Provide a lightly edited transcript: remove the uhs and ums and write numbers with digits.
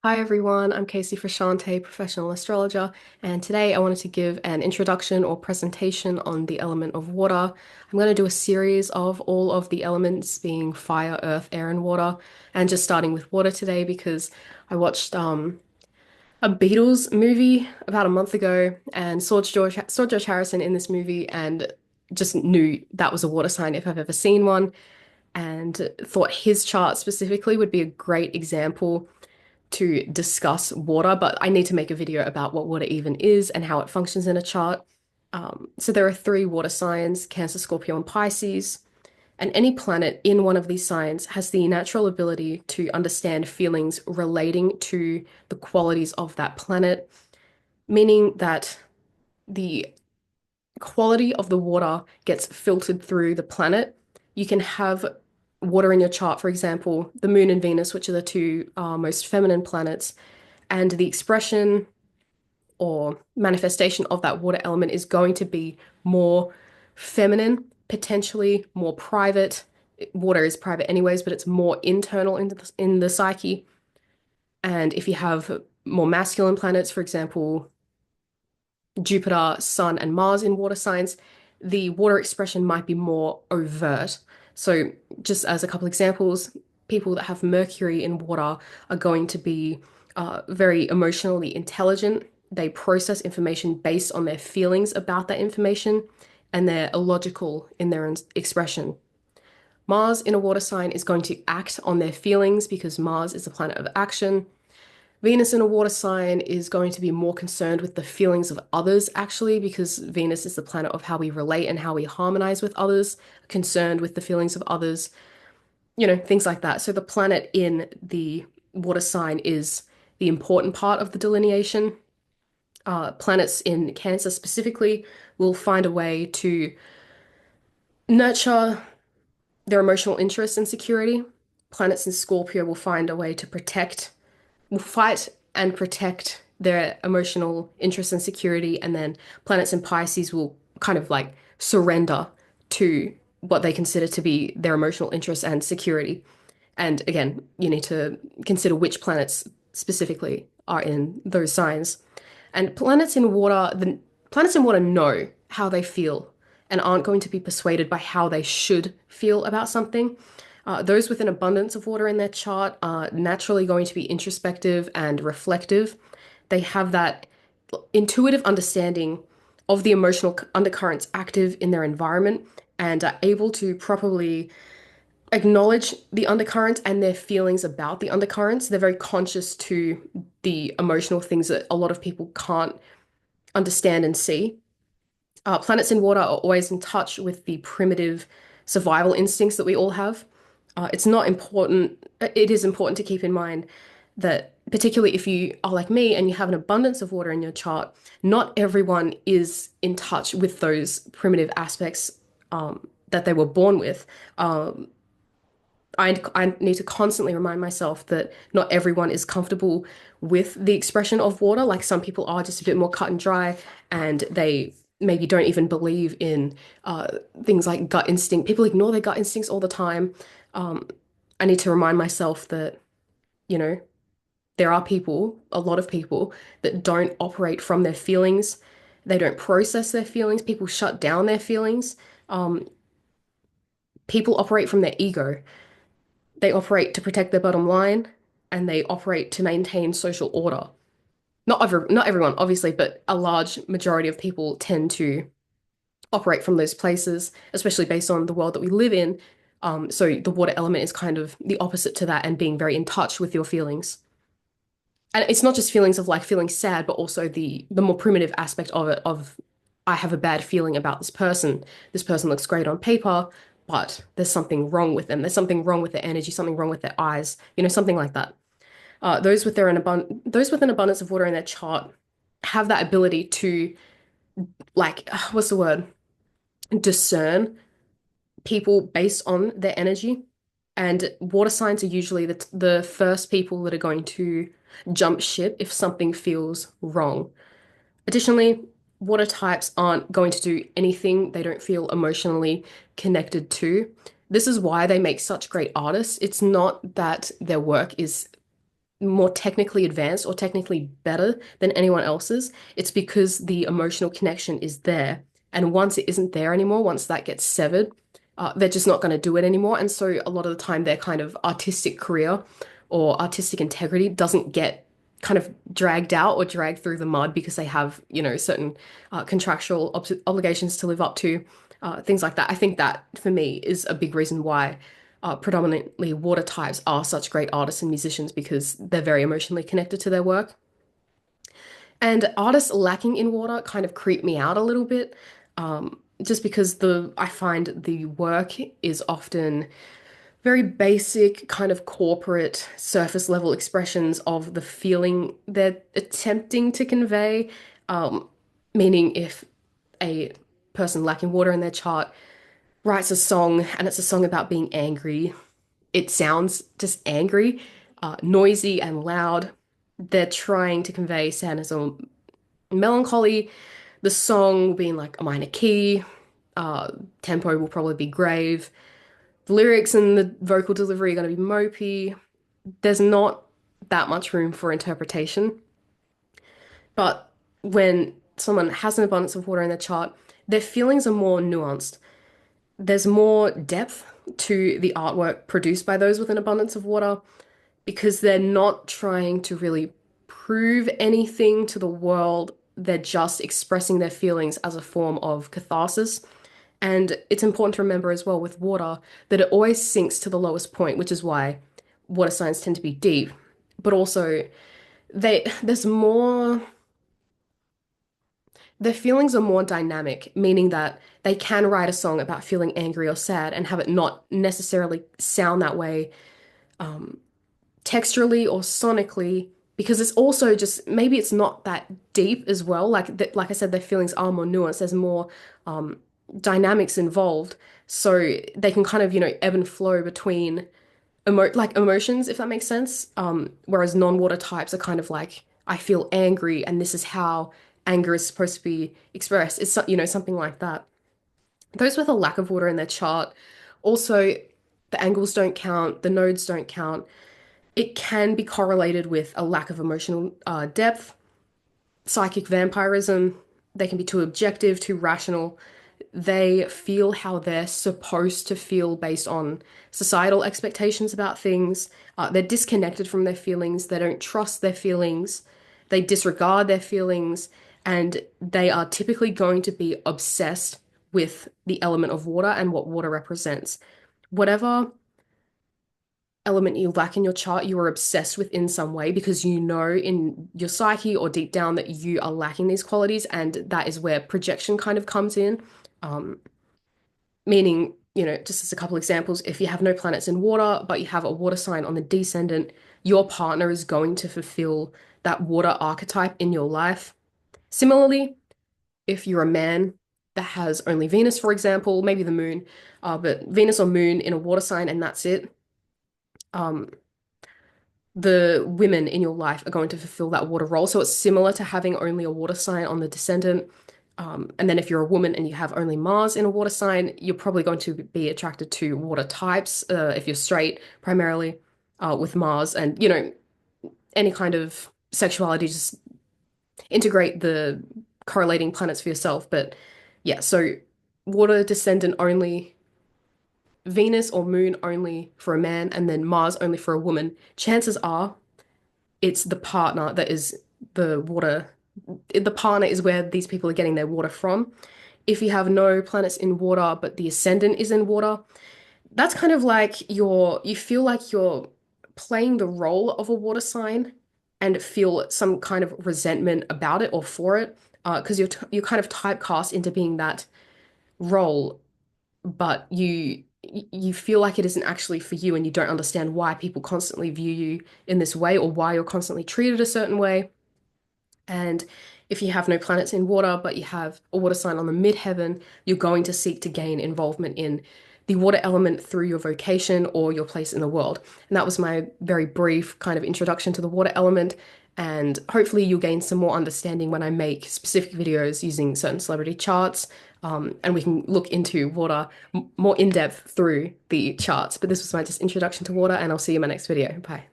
Hi everyone, I'm Casey Frashante, professional astrologer, and today I wanted to give an introduction or presentation on the element of water. I'm going to do a series of all of the elements being fire, earth, air, and water, and just starting with water today because I watched a Beatles movie about a month ago and saw George Harrison in this movie and just knew that was a water sign if I've ever seen one, and thought his chart specifically would be a great example to discuss water, but I need to make a video about what water even is and how it functions in a chart. So there are three water signs, Cancer, Scorpio, and Pisces. And any planet in one of these signs has the natural ability to understand feelings relating to the qualities of that planet, meaning that the quality of the water gets filtered through the planet. You can have water in your chart, for example, the Moon and Venus, which are the two most feminine planets, and the expression or manifestation of that water element is going to be more feminine, potentially more private. Water is private anyways, but it's more internal in the psyche. And if you have more masculine planets, for example, Jupiter, Sun, and Mars in water signs, the water expression might be more overt. So, just as a couple examples, people that have Mercury in water are going to be very emotionally intelligent. They process information based on their feelings about that information, and they're illogical in their expression. Mars in a water sign is going to act on their feelings because Mars is a planet of action. Venus in a water sign is going to be more concerned with the feelings of others, actually, because Venus is the planet of how we relate and how we harmonize with others, concerned with the feelings of others, things like that. So the planet in the water sign is the important part of the delineation. Planets in Cancer specifically will find a way to nurture their emotional interests and security. Planets in Scorpio will find a way to will fight and protect their emotional interest and security, and then planets in Pisces will kind of like surrender to what they consider to be their emotional interest and security. And again, you need to consider which planets specifically are in those signs. And the planets in water know how they feel and aren't going to be persuaded by how they should feel about something. Those with an abundance of water in their chart are naturally going to be introspective and reflective. They have that intuitive understanding of the emotional undercurrents active in their environment and are able to properly acknowledge the undercurrents and their feelings about the undercurrents. They're very conscious to the emotional things that a lot of people can't understand and see. Planets in water are always in touch with the primitive survival instincts that we all have. It's not important, it is important to keep in mind that, particularly if you are like me and you have an abundance of water in your chart, not everyone is in touch with those primitive aspects that they were born with. I need to constantly remind myself that not everyone is comfortable with the expression of water. Like some people are just a bit more cut and dry, and they maybe don't even believe in things like gut instinct. People ignore their gut instincts all the time. Um, I need to remind myself that, you know, there are people, a lot of people, that don't operate from their feelings. They don't process their feelings. People shut down their feelings. Um, People operate from their ego. They operate to protect their bottom line and they operate to maintain social order. Not everyone, obviously, but a large majority of people tend to operate from those places, especially based on the world that we live in. So the water element is kind of the opposite to that and being very in touch with your feelings. And it's not just feelings of like feeling sad, but also the more primitive aspect of it of I have a bad feeling about this person. This person looks great on paper, but there's something wrong with them. There's something wrong with their energy, something wrong with their eyes, something like that. Those with an abundance of water in their chart have that ability to like what's the word? Discern people based on their energy. And water signs are usually the first people that are going to jump ship if something feels wrong. Additionally, water types aren't going to do anything they don't feel emotionally connected to. This is why they make such great artists. It's not that their work is more technically advanced or technically better than anyone else's. It's because the emotional connection is there. And once it isn't there anymore, once that gets severed, they're just not going to do it anymore. And so a lot of the time, their kind of artistic career or artistic integrity doesn't get kind of dragged out or dragged through the mud because they have, certain contractual obligations to live up to, things like that. I think that for me is a big reason why predominantly water types are such great artists and musicians because they're very emotionally connected to their work. And artists lacking in water kind of creep me out a little bit, just because the I find the work is often very basic, kind of corporate, surface level expressions of the feeling they're attempting to convey. Um, Meaning, if a person lacking water in their chart writes a song and it's a song about being angry, it sounds just angry, noisy, and loud. They're trying to convey sadness or melancholy. The song being like a minor key, uh, tempo will probably be grave. The lyrics and the vocal delivery are going to be mopey. There's not that much room for interpretation. But when someone has an abundance of water in their chart, their feelings are more nuanced. There's more depth to the artwork produced by those with an abundance of water because they're not trying to really prove anything to the world. They're just expressing their feelings as a form of catharsis. And it's important to remember as well with water that it always sinks to the lowest point, which is why water signs tend to be deep. But also, there's more, their feelings are more dynamic, meaning that they can write a song about feeling angry or sad and have it not necessarily sound that way texturally or sonically, because it's also just maybe it's not that deep as well. Like I said, their feelings are more nuanced. There's more dynamics involved, so they can kind of ebb and flow between emotions, if that makes sense. Whereas non-water types are kind of like I feel angry, and this is how anger is supposed to be expressed. It's something like that. Those with a lack of water in their chart, also the angles don't count, the nodes don't count. It can be correlated with a lack of emotional depth, psychic vampirism. They can be too objective, too rational. They feel how they're supposed to feel based on societal expectations about things. They're disconnected from their feelings. They don't trust their feelings. They disregard their feelings. And they are typically going to be obsessed with the element of water and what water represents. Whatever element you lack in your chart, you are obsessed with in some way because you know in your psyche or deep down that you are lacking these qualities, and that is where projection kind of comes in. Um, Meaning, just as a couple examples, if you have no planets in water, but you have a water sign on the descendant, your partner is going to fulfill that water archetype in your life. Similarly, if you're a man that has only Venus, for example, maybe the moon, but Venus or moon in a water sign, and that's it. Um, the women in your life are going to fulfill that water role. So it's similar to having only a water sign on the descendant. And then if you're a woman and you have only Mars in a water sign, you're probably going to be attracted to water types, if you're straight, primarily, with Mars. And, any kind of sexuality, just integrate the correlating planets for yourself. But yeah, so water descendant only, Venus or moon only for a man, and then Mars only for a woman. Chances are it's the partner that is the water. The partner is where these people are getting their water from. If you have no planets in water, but the ascendant is in water, that's kind of like you feel like you're playing the role of a water sign and feel some kind of resentment about it or for it, because you're kind of typecast into being that role, but you feel like it isn't actually for you, and you don't understand why people constantly view you in this way or why you're constantly treated a certain way. And if you have no planets in water, but you have a water sign on the midheaven, you're going to seek to gain involvement in the water element through your vocation or your place in the world. And that was my very brief kind of introduction to the water element. And hopefully you'll gain some more understanding when I make specific videos using certain celebrity charts. And we can look into water more in depth through the charts. But this was my just introduction to water, and I'll see you in my next video. Bye.